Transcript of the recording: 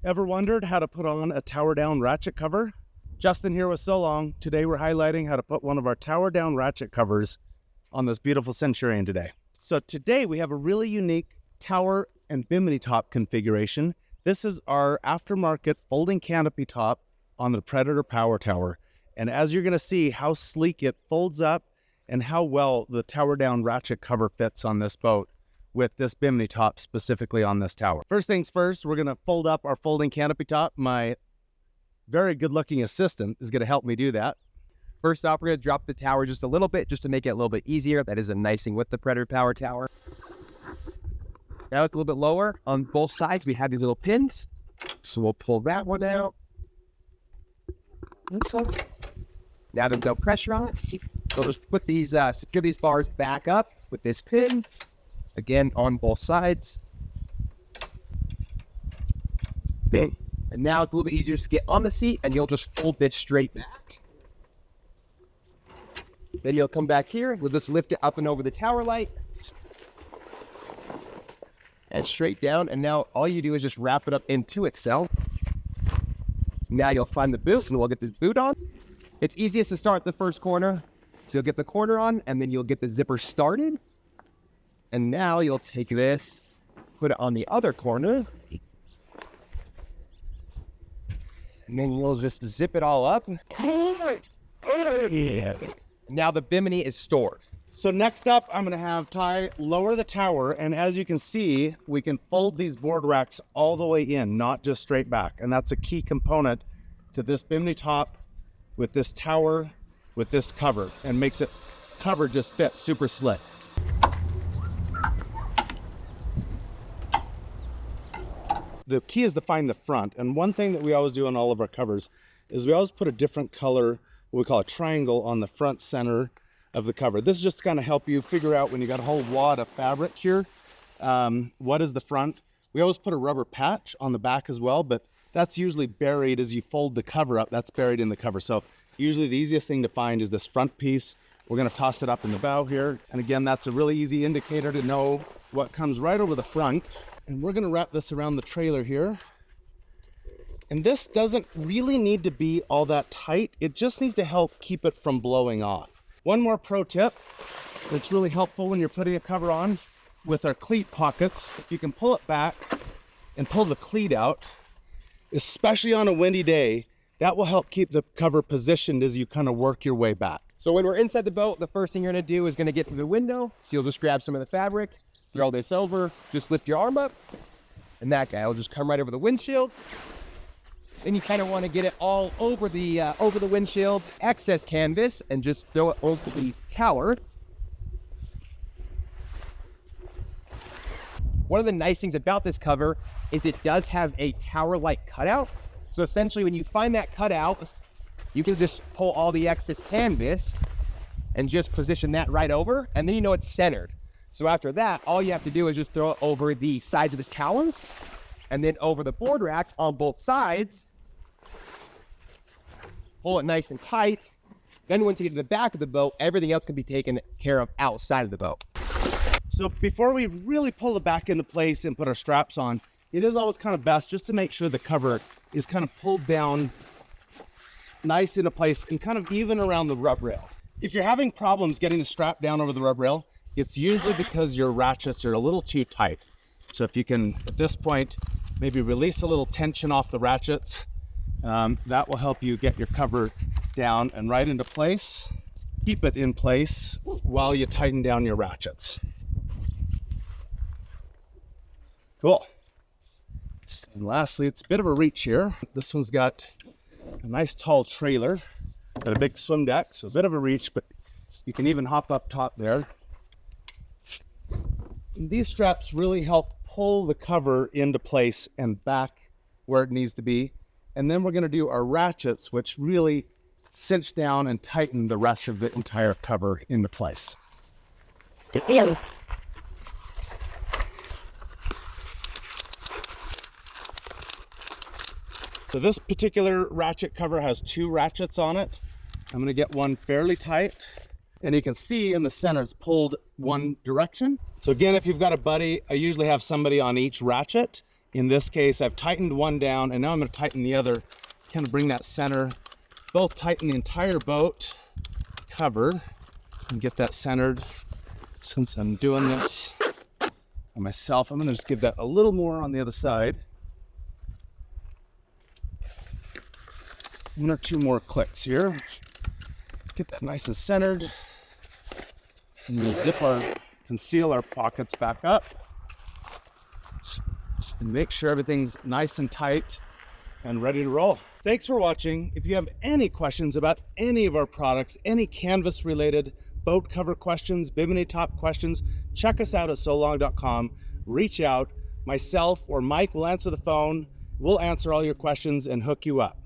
Ever wondered how to put on a tower down ratchet cover? Justin here with Sewlong. Today we're highlighting how to put one of our tower down ratchet covers on this beautiful Centurion today. So today we have a really unique tower and bimini top configuration. This is our aftermarket folding canopy top on the Predator Power Tower. And as you're gonna see how sleek it folds up and how well the tower down ratchet cover fits on this boat with this bimini top specifically on this tower. First things first, we're gonna fold up our folding canopy top. My very good looking assistant is gonna help me do that. First off, we're gonna drop the tower just a little bit, just to make it a little bit easier. That is a nicing with the Predator Power Tower. Now it's a little bit lower. On both sides, we have these little pins. So we'll pull that one out. This one. Now there's no pressure on it. So just put these, secure these bars back up with this pin. Again, on both sides. Bing. And now it's a little bit easier to get on the seat, and you'll just fold this straight back. Then you'll come back here. We'll just lift it up and over the tower light. And straight down. And now all you do is just wrap it up into itself. Now you'll find the boot, and we'll get this boot on. It's easiest to start the first corner. So you'll get the corner on, and then you'll get the zipper started. And now you'll take this, put it on the other corner. And then you'll just zip it all up. Now the bimini is stored. So next up, I'm gonna have Ty lower the tower, and as you can see, we can fold these board racks all the way in, not just straight back. And that's a key component to this bimini top with this tower, with this cover, and makes it cover just fit super slick. The key is to find the front, and one thing that we always do on all of our covers is we always put a different color, what we call a triangle, on the front center of the cover. This is just kind of help you figure out when you got a whole wad of fabric here, what is the front. We always put a rubber patch on the back as well, but that's usually buried as you fold the cover up. That's buried in the cover. So usually the easiest thing to find is this front piece. We're gonna toss it up in the bow here. And again, that's a really easy indicator to know what comes right over the front. And we're gonna wrap this around the trailer here. And this doesn't really need to be all that tight. It just needs to help keep it from blowing off. One more pro tip that's really helpful when you're putting a cover on with our cleat pockets. If you can pull it back and pull the cleat out, especially on a windy day, that will help keep the cover positioned as you kind of work your way back. So when we're inside the boat, the first thing you're gonna do is gonna get to the window. So you'll just grab some of the fabric, throw this over, just lift your arm up, and that guy will just come right over the windshield. Then you kind of want to get it all over the windshield, excess canvas, and just throw it over the tower. One of the nice things about this cover is it does have a tower-like cutout. So essentially when you find that cutout, you can just pull all the excess canvas and just position that right over, and then you know it's centered. So after that, all you have to do is just throw it over the sides of the towers, and then over the board rack on both sides. Pull it nice and tight. Then once you get to the back of the boat, everything else can be taken care of outside of the boat. So before we really pull it back into place and put our straps on, it is always kind of best just to make sure the cover is kind of pulled down nice into place and kind of even around the rub rail. If you're having problems getting the strap down over the rub rail, it's usually because your ratchets are a little too tight. So if you can, at this point, maybe release a little tension off the ratchets, that will help you get your cover down and right into place. Keep it in place while you tighten down your ratchets. Cool. And lastly, it's a bit of a reach here. This one's got a nice tall trailer, got a big swim deck, so a bit of a reach, but you can even hop up top there. And these straps really help pull the cover into place and back where it needs to be. And then we're going to do our ratchets, which really cinch down and tighten the rest of the entire cover into place. So this particular ratchet cover has 2 ratchets on it. I'm going to get one fairly tight. And you can see in the center it's pulled one direction. So again, if you've got a buddy, I usually have somebody on each ratchet, In this case, I've tightened one down, and now I'm going to tighten the other, kind of bring that center, both tighten the entire boat cover and get that centered. Since I'm doing this by myself, I'm going to just give that a little more on the other side. 1 or 2 more clicks here. Get that nice and centered. And we'll conceal our pockets back up. And make sure everything's nice and tight and ready to roll. Thanks for watching. If you have any questions about any of our products, any canvas related boat cover questions, bimini top questions, check us out at sewlong.com. Reach out. Myself or Mike will answer the phone. We'll answer all your questions and hook you up.